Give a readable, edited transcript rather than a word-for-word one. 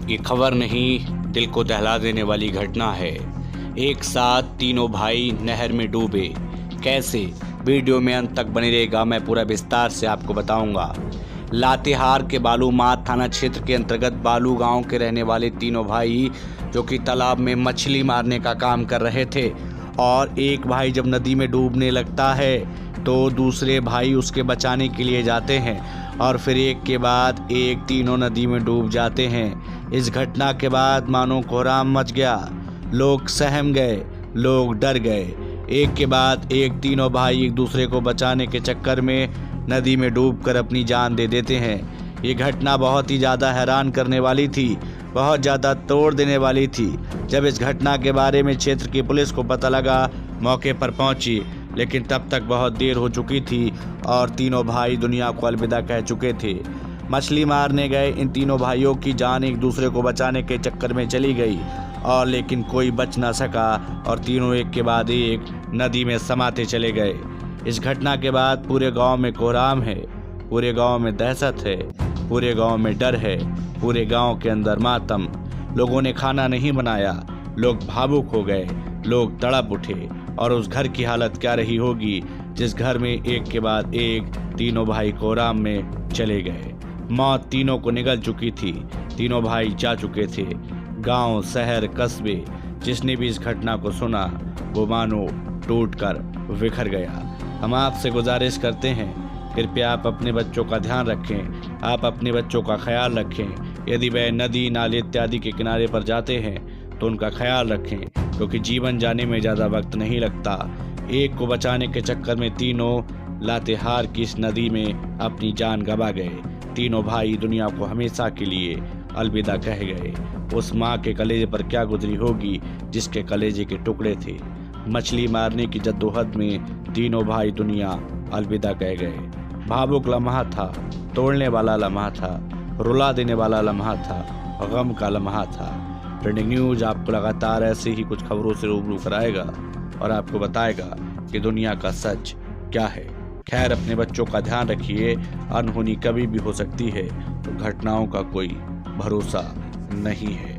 ये खबर नहीं, दिल को दहला देने वाली घटना है। एक साथ तीनों भाई नहर में डूबे, कैसे? वीडियो में अंत तक बने रहेगा, मैं पूरा विस्तार से आपको बताऊंगा। लातेहार के बालूमाथ थाना क्षेत्र के अंतर्गत बालू गांव के रहने वाले तीनों भाई जो कि तालाब में मछली मारने का काम कर रहे थे, और एक भाई जब नदी में डूबने लगता है तो दूसरे भाई उसके बचाने के लिए जाते हैं और फिर एक के बाद एक तीनों नदी में डूब जाते हैं। इस घटना के बाद मानो कोहराम मच गया, लोग सहम गए, लोग डर गए। एक के बाद एक तीनों भाई एक दूसरे को बचाने के चक्कर में नदी में डूबकर अपनी जान दे देते हैं। ये घटना बहुत ही ज़्यादा हैरान करने वाली थी, बहुत ज़्यादा तोड़ देने वाली थी। जब इस घटना के बारे में क्षेत्र की पुलिस को पता लगा, मौके पर पहुंची, लेकिन तब तक बहुत देर हो चुकी थी और तीनों भाई दुनिया को अलविदा कह चुके थे। मछली मारने गए इन तीनों भाइयों की जान एक दूसरे को बचाने के चक्कर में चली गई, और लेकिन कोई बच ना सका और तीनों एक के बाद एक नदी में समाते चले गए। इस घटना के बाद पूरे गांव में कोहराम है, पूरे गांव में दहशत है, पूरे गांव में डर है, पूरे गांव के अंदर मातम। लोगों ने खाना नहीं बनाया, लोग भावुक हो गए, लोग तड़प उठे। और उस घर की हालत क्या रही होगी जिस घर में एक के बाद एक तीनों भाई कोहराम में चले गए। मौत तीनों को निगल चुकी थी, तीनों भाई जा चुके थे। गांव, शहर, कस्बे, जिसने भी इस घटना को सुना वो मानो टूटकर बिखर गया। हम आपसे गुजारिश करते हैं, कृपया आप अपने बच्चों का ध्यान रखें, आप अपने बच्चों का ख्याल रखें। यदि वह नदी, नाले इत्यादि के किनारे पर जाते हैं तो उनका ख्याल रखें, क्योंकि जीवन जाने में ज़्यादा वक्त नहीं लगता। एक को बचाने के चक्कर में तीनों लातेहार की इस नदी में अपनी जान गंवा गए। तीनों भाई दुनिया को हमेशा के लिए अलविदा कह गए। उस माँ के कलेजे पर क्या गुजरी होगी जिसके कलेजे के टुकड़े थे। मछली मारने की जद्दोजहद में तीनों भाई दुनिया अलविदा कह गए। भावुक लम्हा था, तोड़ने वाला लम्हा था, रुला देने वाला लम्हा था, गम का लम्हा था। ट्रेंडिंग न्यूज आपको लगातार ऐसे ही कुछ खबरों से रूबरू कराएगा और आपको बताएगा कि दुनिया का सच क्या है। खैर, अपने बच्चों का ध्यान रखिए, अनहोनी कभी भी हो सकती है, तो घटनाओं का कोई भरोसा नहीं है।